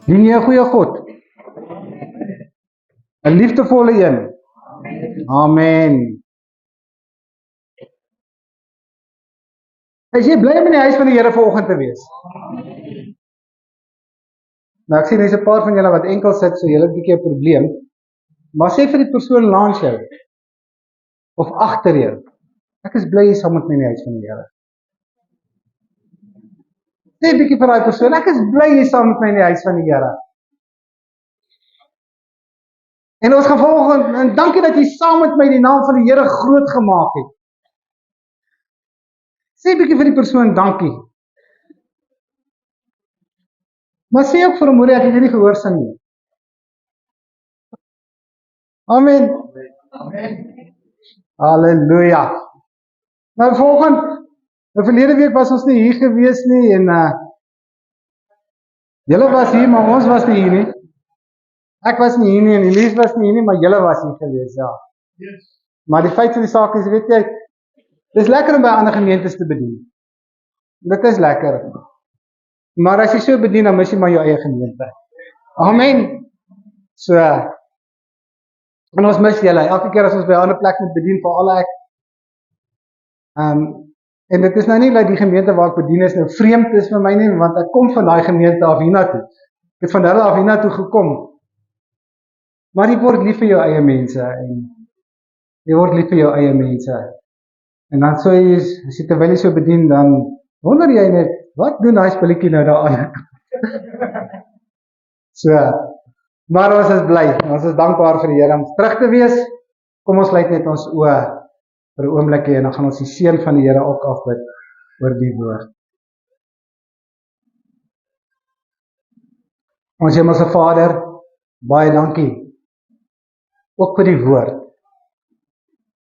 Dien jy 'n goeie God? 'n liefdevolle een. Amen. Is jy bly om in die huis van die Here vanoggend te wees? Nou ek sien daar's 'n paar van julle wat enkel sit, so julle het 'n bietjie 'n probleem. Maar sê vir die persoon langs jou of agter jou, ek is bly jy saam met my in die huis van die Here. Sê 'n bietjie vir daai persoon, ek is bly jy saam met my in die huis van die Here. En ons gaan vanoggend, en dankie dat jy saam met my die naam van die Here groot gemaak het. Sê 'n bietjie vir die persoon dankie. Maar sê ook vir hom, moeder, ek het nie gehoorsaam nie. Amen. Amen. Halleluja. Nou volgende, verlede week was ons nie hier gewees nie en julle was hier, maar ons was nie hier nie. Ek was nie hier nie en Elise was nie hier nie, maar julle was hier gewees, ja. Yes. Maar die feit van die saak is, weet jy, dis lekker om by ander gemeentes te bedien. Dit is lekker. Maar as jy so bedien, dan mis jy maar jou eie gemeente. Amen. So, en ons mis julle. Elke keer as ons by 'n ander plek moet bedien, veral ek. En dit is nou nie dat die gemeente waar ek bedien is nou vreemd is vir my nie, want ek kom van daai gemeente af hiernatoe. Ek het van hulle af hiernatoe gekom. Maar jy word lief vir jou eie mense en jy word lief vir jou eie mense. En dan so jy, as jy terwyl jy so bedien, dan wonder jy net, wat doen daai spulletjie nou daar aan? So, maar ons is bly, ons is dankbaar vir die Here om terug te wees. Kom ons sluit net ons oë vir 'n oombliekie en dan gaan ons die seën van die Here ook afbid oor die woord. Ons Hemelse Vader, baie dankie ook vir die woord.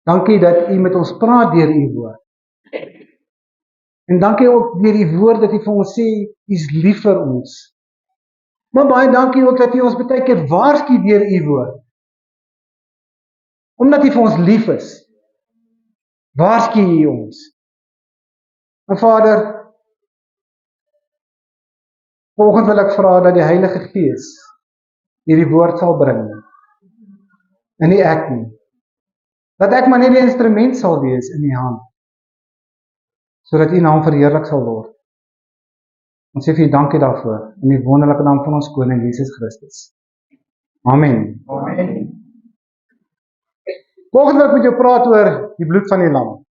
Dankie dat U met ons praat deur U woord. En dankie ook deur die woord dat U vir ons sê, U is lief vir ons. Maar baie dankie ook dat U ons baie keer waarsku deur U woord. Omdat U vir ons lief is, waarsku U ons. En Vader, vanoggend wil ek vra dat die Heilige Gees hierdie woord sal bring. En nie ek nie. Dat ek maar net die instrument sal wees in U hand. Sodat U naam verheerlik sal word. Ons sê vir U dankie daarvoor, in die wonderlike naam van ons Koning Jesus Christus. Amen. Amen. Vanoggend wil ek met jou praat oor die bloed van die lam.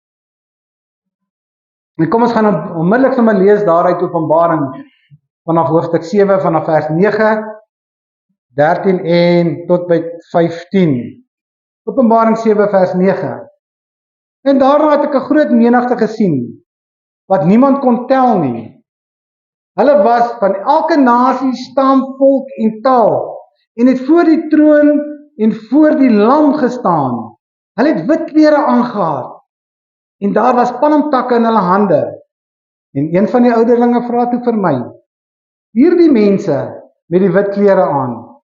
En kom ons gaan onmiddellik sommer lees daaruit Openbaring vanaf hoofstuk 7 vanaf vers 9, 13 en tot by 15. Openbaring 7 vers 9. En daarna het ek 'n groot menigte gesien wat niemand kon tel nie. Hulle was van elke nasie, stam, volk en taal en het voor die troon en voor die lam gestaan. Hulle het wit klere aangetree en daar was palmtakke in hulle hande. En een van die ouderlinge vra toe vir my: "Hierdie mense met die wit klere aan,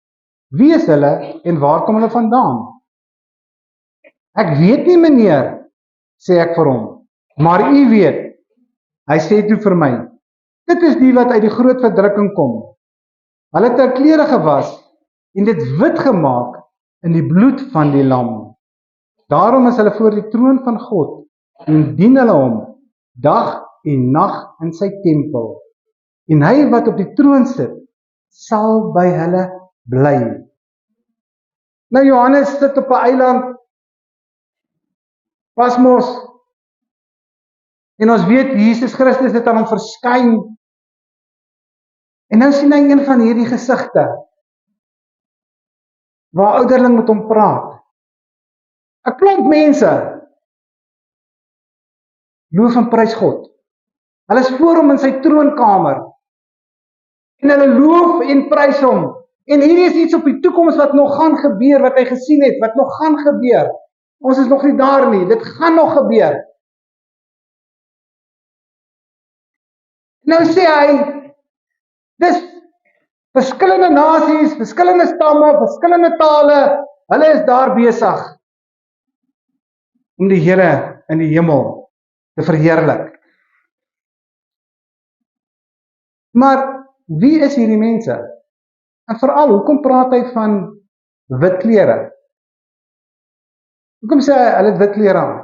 wie is hulle en waar kom hulle vandaan?" "Ek weet nie, meneer," sê ek vir hom, "maar u weet." Hy sê toe vir my: "Dit is die wat uit die groot verdrukking kom. Hulle het hulle klere gewas en dit wit gemaak in die bloed van die lam. Daarom is hulle voor die troon van God en dien hulle hom dag en nag in sy tempel. En hy wat op die troon sit, sal by hulle bly." Nou Johannes sit op 'n eiland, Patmos, en ons weet Jesus Christus het aan hom verskyn. En nou sien hy een van hierdie gesigte waar ouderling met hom praat. 'n Klomp mense loof en prys God. Hulle is voor hom in sy troonkamer. En hulle loof en prys hom. En hierdie is iets op die toekoms wat nog gaan gebeur, wat hy gesien het, wat nog gaan gebeur. Ons is nog nie daar nie, dit gaan nog gebeur. Nou sê hy, dis verskillende nasies, verskillende stamme, verskillende tale, hulle is daar besig om die Here in die hemel te verheerlik. Maar wie is hierdie mense? En veral, hoekom praat hy van wit klere? Hoekom sê hy, hulle het wit klere aan?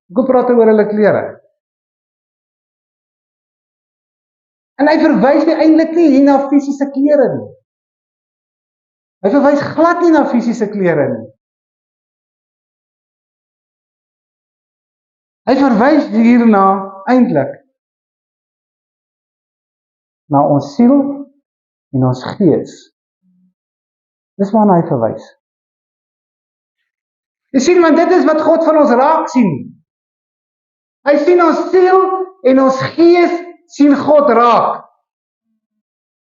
Hoekom praat hy oor hulle klere? En hy verwys nie eintlik nie hier na fisiese klere nie. Hy verwys glad nie na fisiese klere nie. Hy verwys hierna eintlik na ons siel en ons gees. Dis waarna hy verwys. Jy sien, want dit is wat God van ons raak sien. Hy sien ons siel en ons gees sien God raak.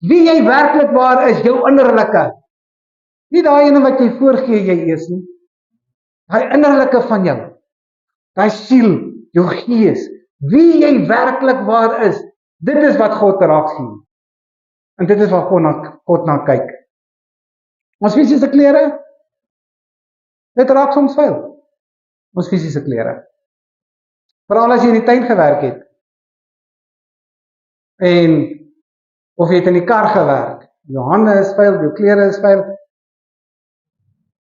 Wie jy werklik waar is, jou innerlike. Nie daai ene wat jy voorgee jy is nie. Daai innerlike van jou. Daai siel, jou gees. Wie jy werklik waar is, dit is wat God raak sien. En dit is wat God na kyk. Ons fisiese klere, dit raak soms vuil. Ons fisiese klere. Veral as jy in die tuin gewerk het. En of jy het in die kar gewerk. Jou hande is vuil, jou klere is vuil.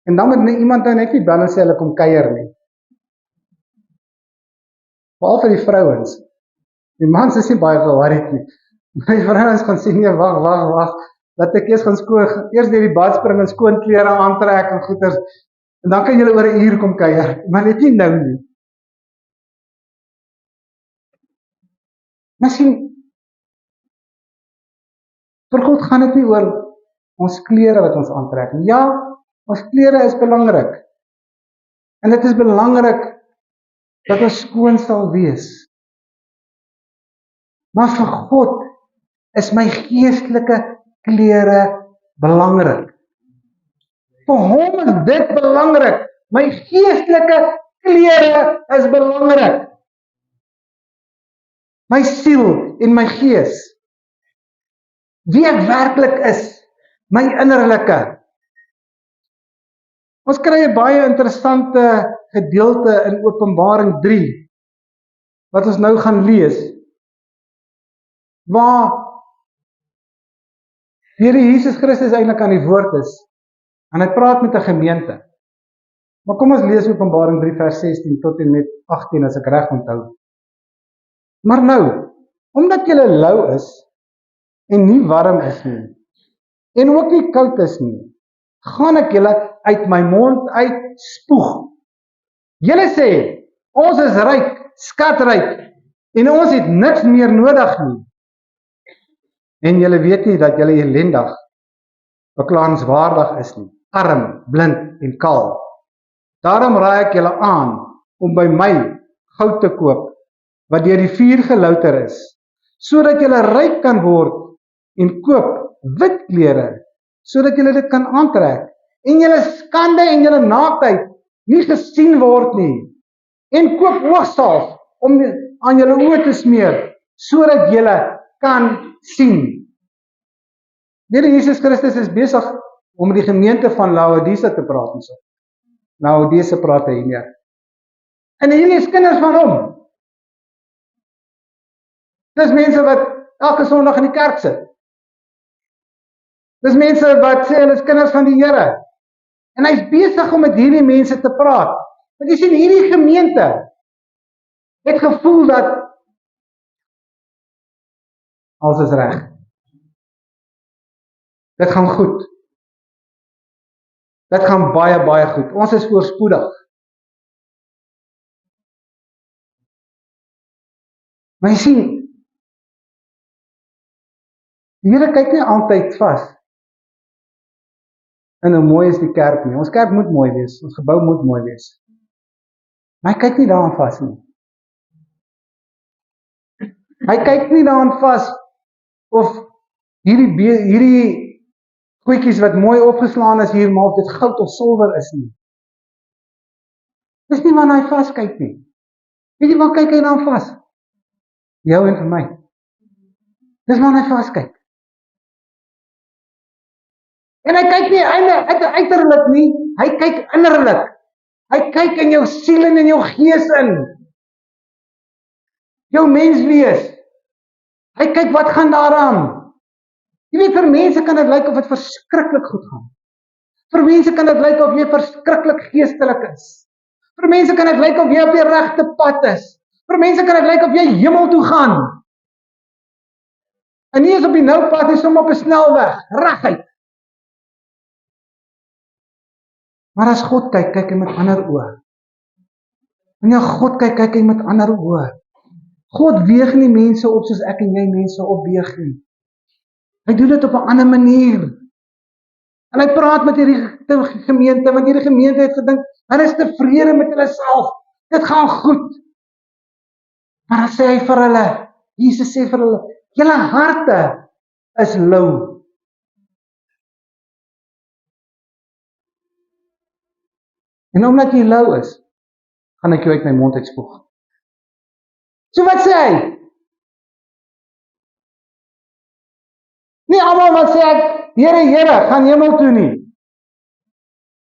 En dan moet iemand nou net nie bel en sê hulle kom kuier nie. Veral vir die vrouens. Die mans is nie baie geworried nie. My vrouens gaan sê, nee, wag. Laat ek eers gaan eers deur die bad spring en skoon klere aantrek en goeders. En dan kan julle oor 'n uur kom kuier. Maar net nie nou nie. Miskien vir God gaan dit nie oor ons klere wat ons aantrek nie. Ja, ons klere is belangrik. En dit is belangrik dat ons skoon sal wees. Maar vir God is my geestelike klere belangrik. Vir hom is dit belangrik. My geestelike klere is belangrik. My siel en my gees. Wie ek werklik is, my innerlike. Ons kry 'n baie interessante gedeelte in Openbaring 3, wat ons nou gaan lees, waar Here Jesus Christus eintlik aan die woord is, en hy praat met 'n gemeente. Maar kom ons lees Openbaring 3 vers 16 tot en met 18 as ek reg onthou. Maar nou, omdat julle lou is, en nie warm is nie, en ook nie koud is nie, gaan ek julle uit my mond uit spoeg. Julle sê, ons is ryk, skatryk, en ons het niks meer nodig nie. En julle weet nie dat julle ellendig, beklaanswaardig is nie, arm, blind en kaal. Daarom raai ek julle aan om by my goud te koop, wat deur die vuur gelouter is, sodat julle ryk kan word, en koop wit klere, sodat julle dit kan aantrek, en julle skande en julle naaktheid nie gesien word nie, en koop oogsalf om aan julle oë te smeer, sodat julle kan sien. Here Jesus Christus is besig om die gemeente van Laodicea te praat. Laodicea praat hy nie. En hierdie is kinders van hom. Dis mense wat elke Sondag in die kerk sit. Dis mense wat sê hulle is kinders van die Here. En hy's besig om met hierdie mense te praat. Want jy sien, hierdie gemeente het gevoel dat alles is reg. Dit gaan goed. Dit gaan baie, baie goed. Ons is voorspoedig. Maar jy sien, die Here kyk nie altyd vas en hoe mooi is die kerk nie. Ons kerk moet mooi wees, ons gebou moet mooi wees. Maar hy kyk nie daaraan vas nie. Hy kyk nie daaraan vas of hierdie goedjies wat mooi opgeslaan is hier, maar of dit goud of silwer is nie. Dis nie waarna hy vas kyk nie. Weet jy waar kyk hy dan vas? Jou en vir my. Dis waarna hy vas kyk. En hy kyk nie uiterlik nie, hy kyk innerlik. Hy kyk in jou siel en in jou gees in. Jou menswees. Hy kyk wat gaan daaraan. Jy weet, vir mense kan dit lyk of dit verskriklik goed gaan. Vir mense kan dit lyk of jy verskriklik geestelik is. Vir mense kan dit lyk of jy op die regte pad is. Vir mense kan dit lyk of jy hemel toe gaan. En nie is op die nou pad, jy som op 'n snelweg, reguit. Maar as God kyk, kyk hy met ander oë. Wanneer God kyk, kyk hy met ander oë. God weeg nie mense op soos ek en jy mense opweeg nie. Hy doen dit op 'n ander manier. En hy praat met hierdie gemeente, want hierdie gemeente het gedink, hulle is tevrede met hulle self. Dit gaan goed. Maar dan sê hy vir hulle, Jesus sê vir hulle, julle harte is lou. En omdat jy lou is, gaan ek jou uit my mond uitspoeg. So wat sê hy? Nie almal wat sê ek, Here, Here, gaan hemel toe nie.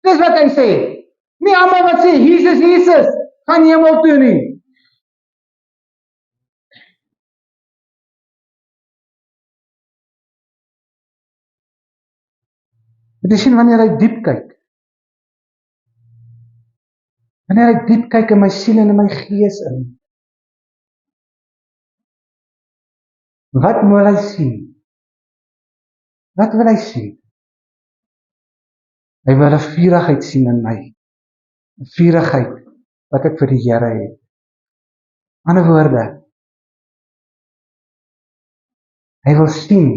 Dis wat hy sê. Nie almal wat sê, Jesus, Jesus, gaan hemel toe nie. Dit is sien wanneer hy diep kyk. Wanneer hy diep kyk in my siel en in my gees in. Wat wil hy sien? Wat wil hy sien? Hy wil 'n vurigheid sien in my. 'n Vurigheid wat ek vir die Here het. Ander woorde, hy wil sien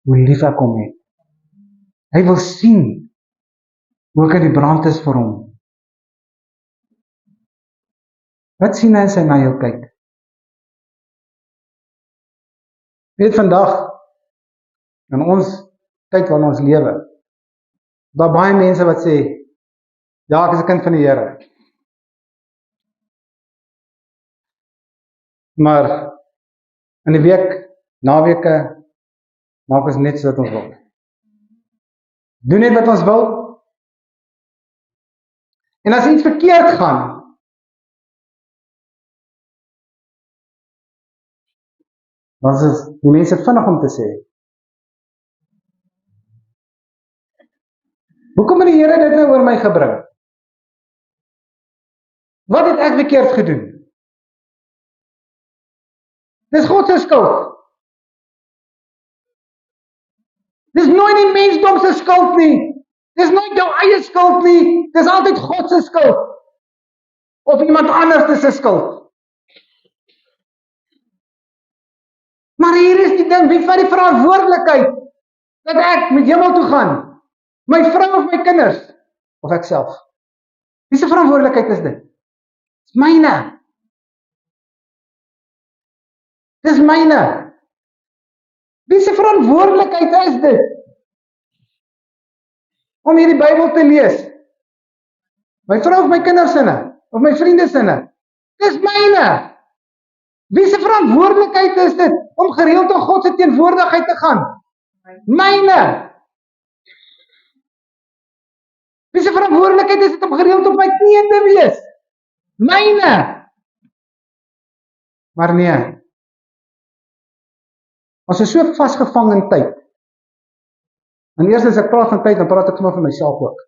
hoe lief ek hom het. Hy wil sien hoe ek in die brand is vir hom. Wat sien hy as hy na jou kyk? Weet vandag, in ons tyd waarin ons lewe, daar baie mense wat sê, ja, ek is 'n kind van die Here. Maar in die week, naweke, maak ons net so wat ons wil. Doen net wat ons wil. En as iets verkeerd gaan, dan is die mense vinnig om te sê, hoekom het die Here dit nou oor my gebring? Wat het ek verkeerd gedoen? Dis God se skuld. Dis nooit die mensdom se skuld nie. Dis nooit jou eie skuld nie. Dis altyd God se skuld. Of iemand anders se skuld. Maar hier is die ding, wie vat die verantwoordelikheid dat ek met hemel toe gaan? My vrou of my kinders? Of ek self? Wie se verantwoordelikheid is dit? Dis myne. Dis myne. Wie se verantwoordelikheid is dit? Om hierdie Bybel te lees. My vrou of my kinders sinne? Of my vriende sinne? Dis myne. Wie se verantwoordelikheid is dit om gereeld in God se teenwoordigheid te gaan? Myne. Wie se verantwoordelikheid is dit om gereeld op my knieë te wees? Myne. Maar nee. Ons is so vasgevang in tyd. En eers as ek praat van tyd, dan praat ek sommer van myself ook.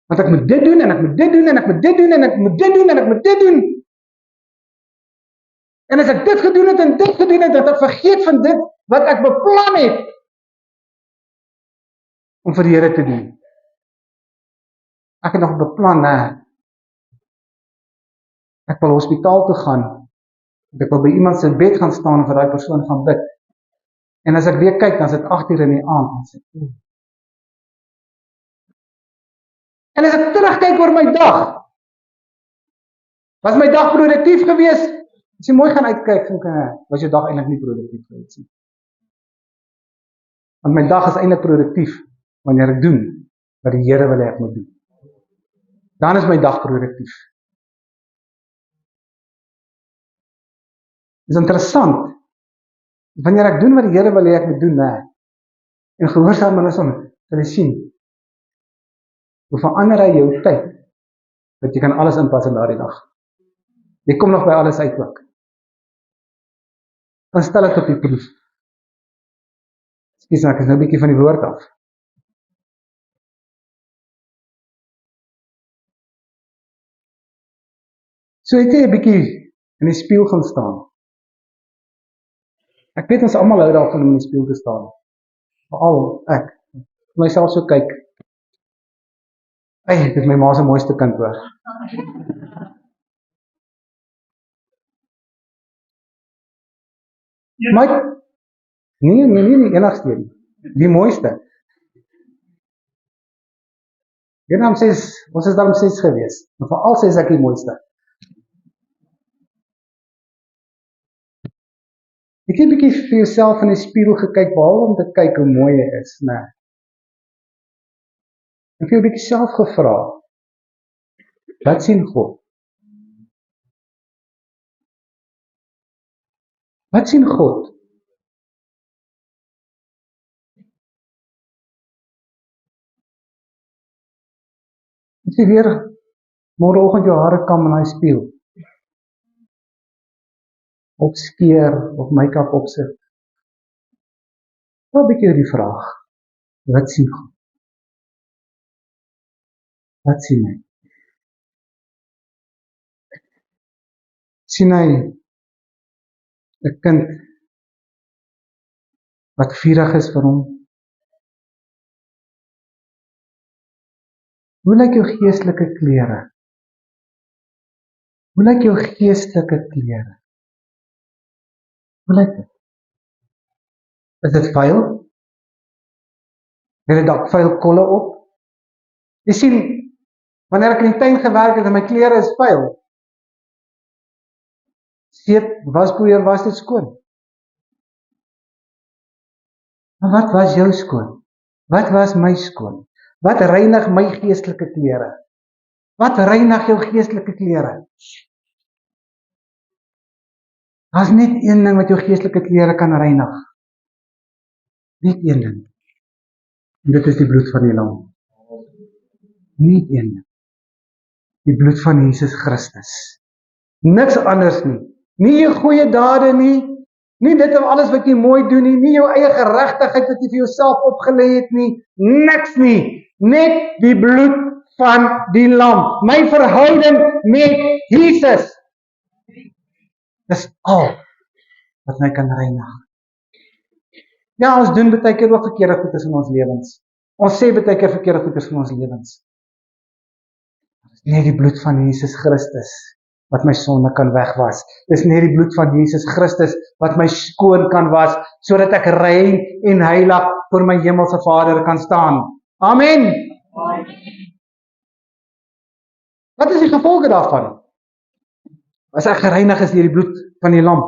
Want ek moet dit doen en ek moet dit doen en ek moet dit doen en ek moet dit doen en ek moet dit doen. En as ek dit gedoen het en dit gedoen het, dat ek vergeet van dit wat ek beplan het om vir die Here te doen. Ek het nog beplan, ek wil hospitaal toe gaan. Ek wil by iemand se bed gaan staan en vir daai persoon gaan bid. En as ek weer kyk, dan is dit 8:00 in die aand. En as ek terugkyk oor my dag, was my dag produktief geweest? As jy mooi gaan uitkyk, was jou dag eintlik nie produktief geweest nie. Want my dag is eintlik produktief wanneer ek doen wat die Here wil hê ek moet doen. Dan is my dag produktief. Dit is interessant. Wanneer ek doen wat die Here wil hê ek moet doen, en gehoorsaam aan hom, sal jy sien hoe verander hy jou tyd, dat jy kan alles inpas in daardie dag. Jy kom nog by alles uit ook. Dan stel dit op die proef. Ekskuus, ek is nou 'n bietjie van die woord af. So het jy 'n bietjie in die spieël gaan staan. Ek weet ons almal hou daarvan om in die spieël te staan. Veral ek. Myself so kyk. Dit is my ma se mooiste kind hoor. Maar nee, die enigste een. Die mooiste. Ons is daarom 6 gewees. Maar veral 6 ek die mooiste. Het jy 'n bietjie vir jouself in die spieël gekyk behalwe om te kyk hoe mooi jy is, né? En vir jou 'n bietjie self gevra. Wat sien God? Wat sien God? As jy weer môreoggend jou hare kam in daai spieël. Opskeer of make-up opsit. Wat 'n bietjie die vraag. Wat sien God? Wat sien hy? Sien hy 'n kind wat vurig is vir hom? Hoe lyk jou geestelike klere? Hoe lyk jou geestelike klere? Hoe lyk dit? Is dit vuil? Het dit dalk vuil kolle op? Jy sien, wanneer ek in die tuin gewerk het en my klere is vuil, seep, waspoeier, was dit skoon. Maar wat was jou skoon? Wat was my skoon? Wat reinig my geestelike klere? Wat reinig jou geestelike klere? Daar's net een ding wat jou geestelike klere kan reinig. Net een ding. En dit is die bloed van die lam. Net een ding. Die bloed van Jesus Christus. Niks anders nie. Nie jou goeie dade nie. Nie dit alles wat jy mooi doen nie. Nie jou eie geregtigheid wat jy vir jouself opgelê het nie. Niks nie. Net die bloed van die lam. My verhouding met Jesus. Dis al wat my kan reinig. Ja, ons doen baie keer ook verkeerde goeders in ons lewens. Ons sê baie keer verkeerde goeders in ons lewens. Dis net die bloed van Jesus Christus wat my sonde kan wegwas. Dis net die bloed van Jesus Christus wat my skoon kan was, sodat ek rein en heilig voor my hemelse Vader kan staan. Amen. Wat is die gevolge daarvan? As ek gereinig is deur die bloed van die lam.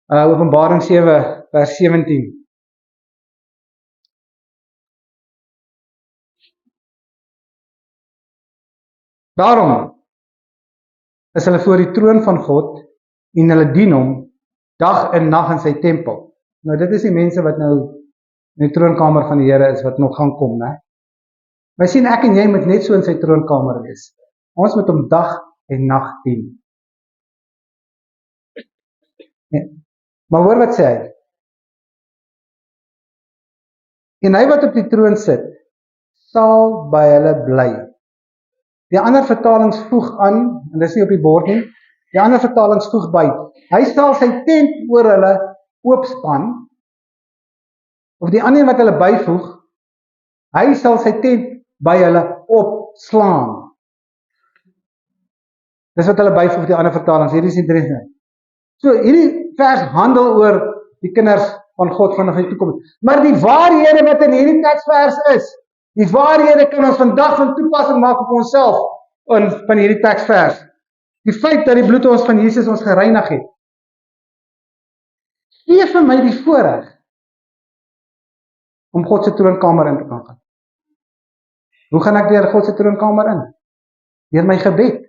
Openbaring 7 vers 17. Daarom is hulle voor die troon van God en hulle dien hom dag en nag in sy tempel. Nou dit is die mense wat nou in die troonkamer van die Here is, wat nog gaan kom, né? Maar sien, ek en jy moet net so in sy troonkamer wees. Ons moet hom dag en nag dien. Nee. Maar hoor wat sê hy? En hy wat op die troon sit, sal by hulle bly. Die ander vertalings voeg aan, en dis nie op die bord nie, die ander vertalings voeg by, hy sal sy tent oor hulle oopspan, of die ander wat hulle byvoeg, hy sal sy tent by hulle opslaan. Dis wat hulle byvoeg, die ander vertalings, hierdie is interessant. So, hierdie vers handel oor die kinders van God vanaf die toekoms. Maar die waarhede wat in hierdie teksvers is, die waarhede kan ons vandag van toepassing maak op onsself van hierdie teksvers. Die feit dat die bloed ons van Jesus ons gereinig het. Gee vir my die voorreg om God se troonkamer in te kan gaan. Hoe gaan ek deur God se troonkamer in? Deur my gebed.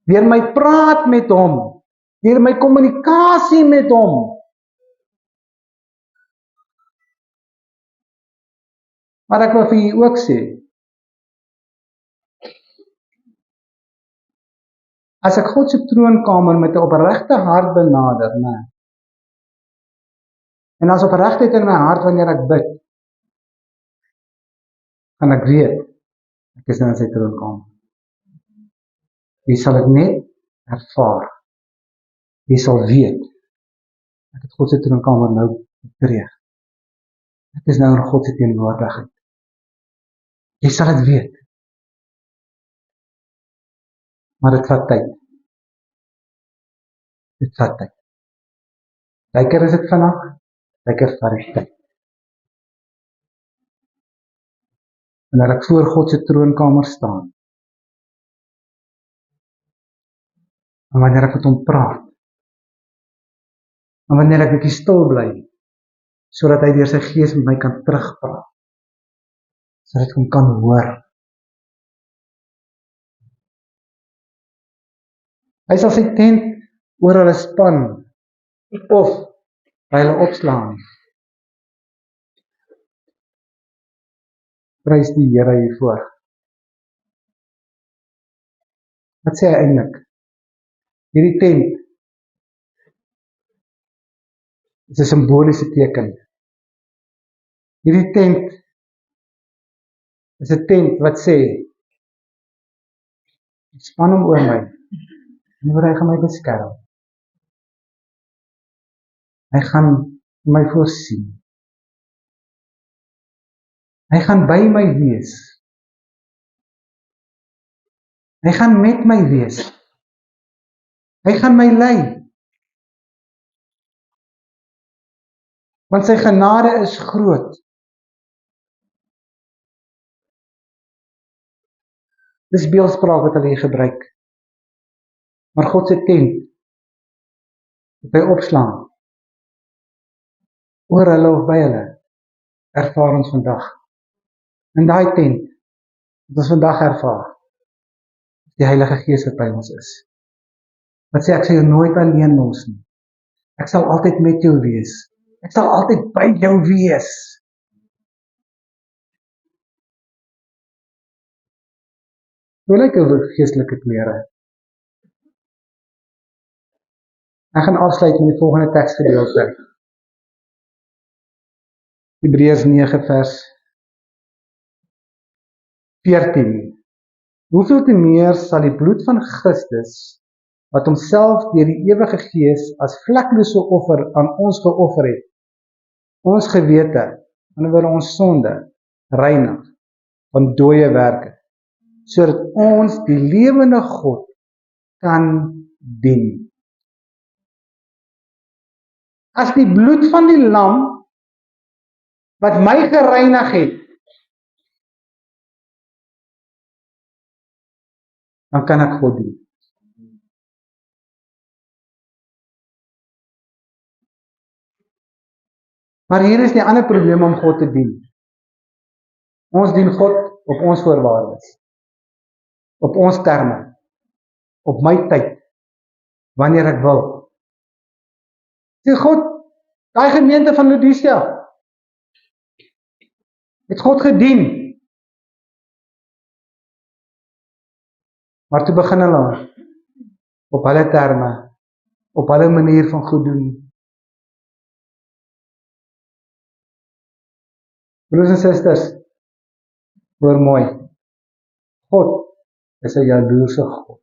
Deur my praat met hom. Deur my kommunikasie met hom. Maar ek wil vir u ook sê, as ek God se troonkamer met 'n opregte hart benader, En as opregtheid in my hart wanneer ek bid, gaan ek weet, ek is nou in sy troonkamer. Jy sal dit net ervaar. Jy sal weet, ek het God se troonkamer nou betree. Ek is nou in God se teenwoordigheid. Jy sal dit weet. Maar dit vat tyd. Dit vat tyd. Lyker is dit vinnig, lyker vat dit tyd. Wanneer ek voor God se troonkamer staan, en wanneer ek met hom praat, en wanneer ek bietjie stil bly, sodat hy deur sy gees met my kan terugpraat, sodat ek hom kan hoor. Hy sal sy tent oor hulle span, of by hulle opslaan. Prys die Here hiervoor. Wat sê hy eintlik? Hierdie tent is 'n simboliese teken. Hierdie tent is 'n tent wat sê, span hom oor my, en hy gaan my beskerm. Hy gaan my voorsien. Hy gaan by my wees. Hy gaan met my wees. Hy gaan my lei. Want sy genade is groot. Dis beeldspraak wat hulle hier gebruik. Maar God se tent, wat hy opslaan, oor hulle of by hulle, ervaar ons vandag. In daai tent, wat ons vandag ervaar, die Heilige Gees wat by ons is. Wat sê, ek sal jou nooit alleen los nie. Ek sal altyd met jou wees. Ek sal altyd by jou wees. Hoe lyk jou geestelike klere? Ek gaan afsluit met die volgende teksgedeelte. Hebreërs 9 vers 14. Hoeveel te meer sal die bloed van Christus, wat homself deur die ewige Gees as vleklose offer aan ons geoffer het, ons gewete, en ons sonde, reinig van dooie werke, sodat ons die lewende God kan dien. As die bloed van die lam, wat my gereinig het, dan kan ek God dien. Maar hier is die ander probleem om God te dien. Ons dien God op ons voorwaardes, op ons terme, op my tyd, wanneer ek wil. Sê God, daai gemeente van Laodicea, het God gedien. Maar toe begin hulle op hulle terme, op hulle manier van goed doen. Broers en susters, hoor mooi. God is 'n jaloerse God.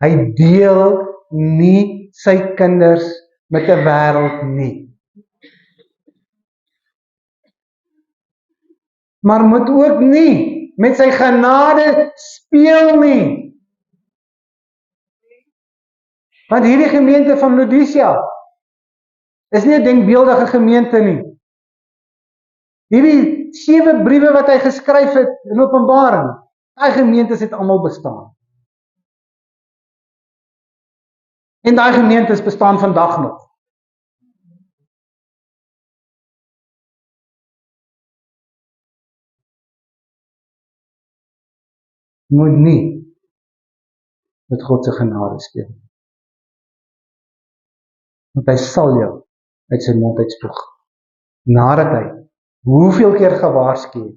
Hy deel nie sy kinders met 'n wêreld nie. Maar moet ook nie met sy genade speel nie. Want hierdie gemeente van Laodicea is nie 'n denkbeeldige gemeente nie. Hierdie 7 briewe wat hy geskryf het in Openbaring, daai gemeentes het almal bestaan. En daai gemeentes bestaan vandag nog. Moet nie met God se genade speel. Want hy sal jou uit sy mond uitspoeg. Nadat hy hoeveel keer gewaarsku het,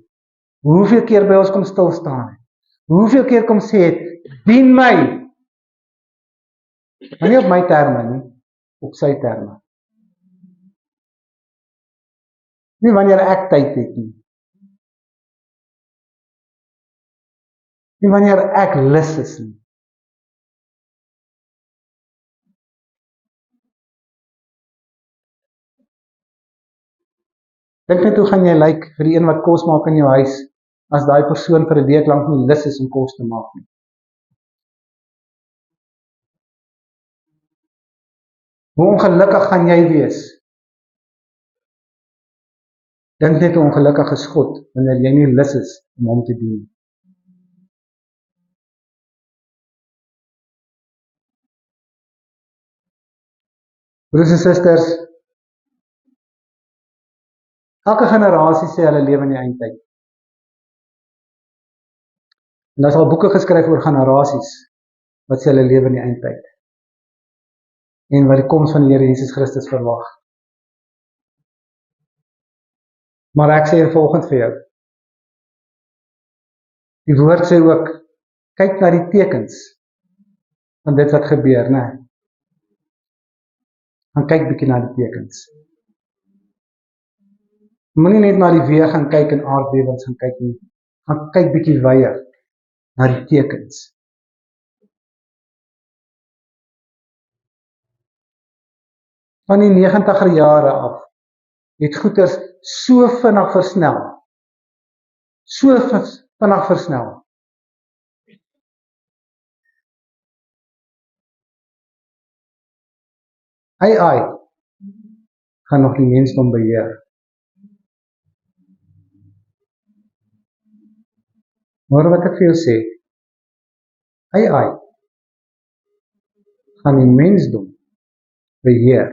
hoeveel keer by ons kom stil staan het, hoeveel keer kom sê het, dien my. Maar nie op my terme nie, op sy terme. Nie wanneer ek tyd het nie. Nie wanneer ek lus is nie. Dink net hoe gaan jy lyk vir die een wat kos maak in jou huis, as daai persoon vir 'n week lank nie lus is om kos te maak nie. Hoe ongelukkig gaan jy wees? Dink net hoe ongelukkig is God, wanneer jy nie lus is om hom te dien. Broers en susters, elke generasie sê hulle lewe in die eindtyd. En daar is al boeke geskryf oor generasies, wat sê hulle lewe in die eindtyd. En wat die koms van die Here Jesus Christus verwag. Maar ek sê volgende vir jou. Die woord sê ook, kyk na die tekens van dit wat gebeur, né? Gaan kyk bietjie na die tekens. Moenie net na die weer gaan kyk en aardbewings gaan kyk nie. Gaan kyk bietjie wyer na die tekens. Van die 90er jare af het goeders so vinnig versnel. So vinnig versnel. AI gaan nog die mensdom beheer. Maar wat ek vir jou sê, AI gaan die mensdom beheer.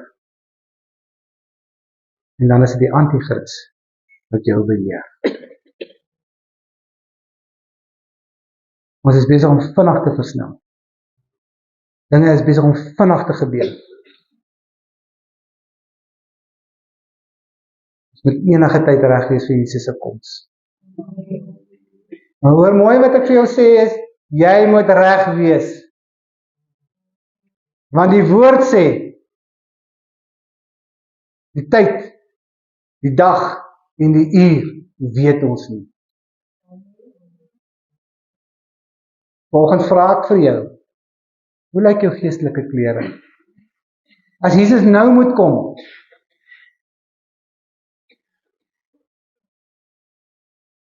En dan is dit die anti-kris wat jou beheer. Ons is besig om vinnig te versnel. Dinge is besig om vinnig te gebeur. Ons moet enige tyd reg wees vir Jesus se koms. Maar hoor mooi wat ek vir jou sê is, jy moet reg wees. Want die woord sê, die tyd, die dag en die uur weet ons nie. Volgens vra ek vir jou, hoe lyk jou geestelike klere? As Jesus nou moet kom,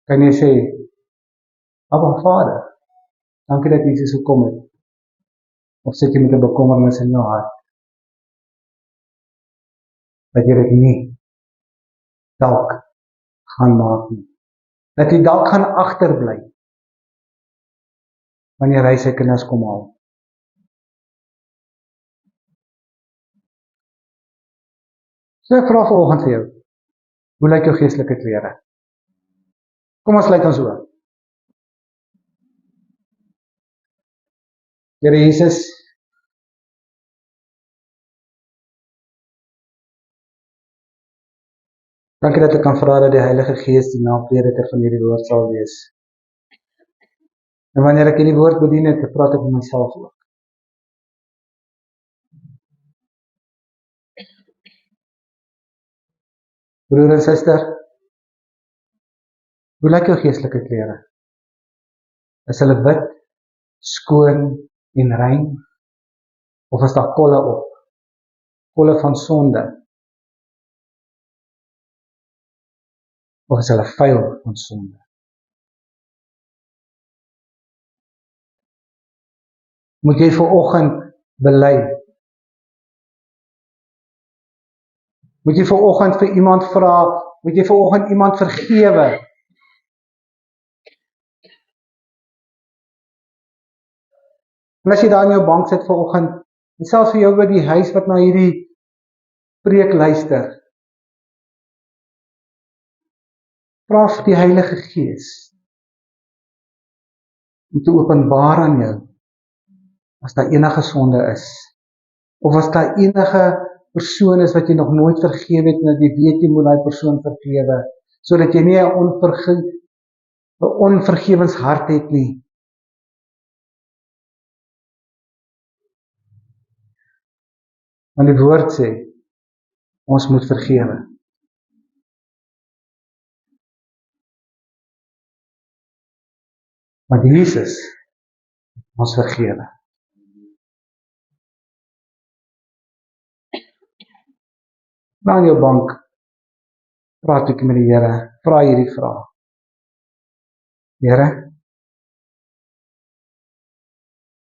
kan jy sê, Abba Vader, dankie dat Jesus gekom het. Of sit jy met 'n bekommernis in jou hart, dat jy dit nie dalk gaan maak nie. Dat jy dalk gaan agterbly, wanneer hy sy kinders kom haal. So ek vra vanoggend vir jou, hoe lyk jou geestelike klere? Kom ons sluit ons oë. Here Jesus, dankie dat ek kan vra dat die Heilige Gees die naprediker van hierdie woord sal wees. En wanneer ek hierdie woord bedien het, praat ek met myself ook. Broer en suster, hoe lyk jou geestelike klere? Is hulle wit, skoon en rein? Of is daar kolle op? Kolle van sonde? Of is hulle vuil van sonde? Moet jy vanoggend bely? Moet jy vanoggend vir iemand vra, moet jy vanoggend iemand vergewe? En as jy daar in jou bank sit vanoggend, en selfs vir jou by die huis wat na hierdie preek luister, vra vir die Heilige Gees om te openbaar aan jou, as daar enige sonde is, of as daar enige persoon is wat jy nog nooit vergewe het, en dat jy weet jy moet daai persoon vergewe, sodat jy nie 'n onvergewenshart het nie. Want die woord sê, ons moet vergewe. Want Jesus ons vergewe. Na in jou bank, praat ek met die Here, vra hierdie vraag. Here,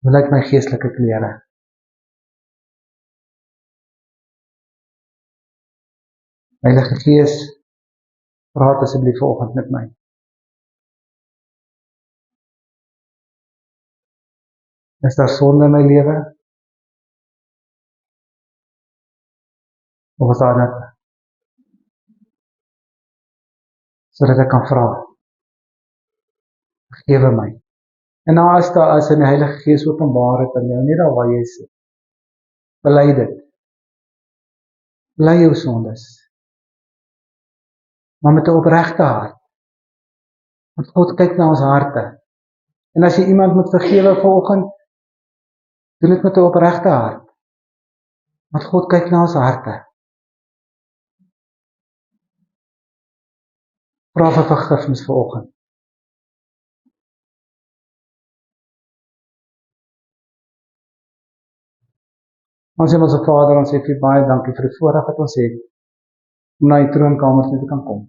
hoe lyk my geestelike klere? Heilige Gees, praat asseblief vanoggend met my. Is daar sonde in my lewe? Of is daar net? Sodat ek kan vra. Vergewe my. En nou as daar is in die Heilige Gees openbaar het aan jou, nie daar waar jy sit. Bely dit. Bely jou sondes. Maar met 'n opregte hart. Want God kyk na ons harte. En as jy iemand moet vergewe vanoggend, doen dit met 'n opregte hart. Want God kyk na ons harte. Vra vir vergifnis vanoggend. Ons Hemelse Vader, ons sê vir U baie dankie vir die voorreg wat ons het om na U troonkamer toe te kan kom.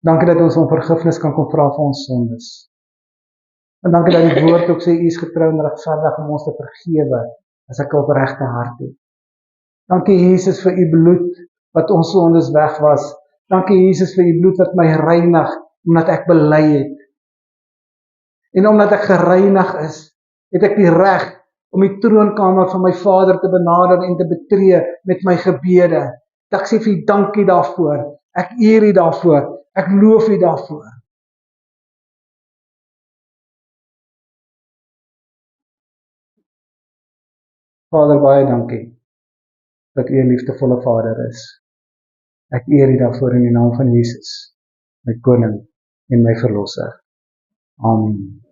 Dankie dat ons om vergifnis kan kom vra vir ons sondes. En dankie dat die woord ook sê U is getrou en regverdig om ons te vergewe as ek 'n opregte hart het. Dankie Jesus vir U bloed wat ons sondes weg was. Dankie Jesus vir U bloed wat my reinig omdat ek bely het. En omdat ek gereinig is, het ek die reg om die troonkamer van my Vader te benader en te betree met my gebede. Ek sê vir U dankie daarvoor. Ek eer U daarvoor. Ek loof U daarvoor. Vader, baie dankie dat U 'n liefdevolle Vader is. Ek eer U daarvoor in die naam van Jesus, my koning en my verlosser. Amen.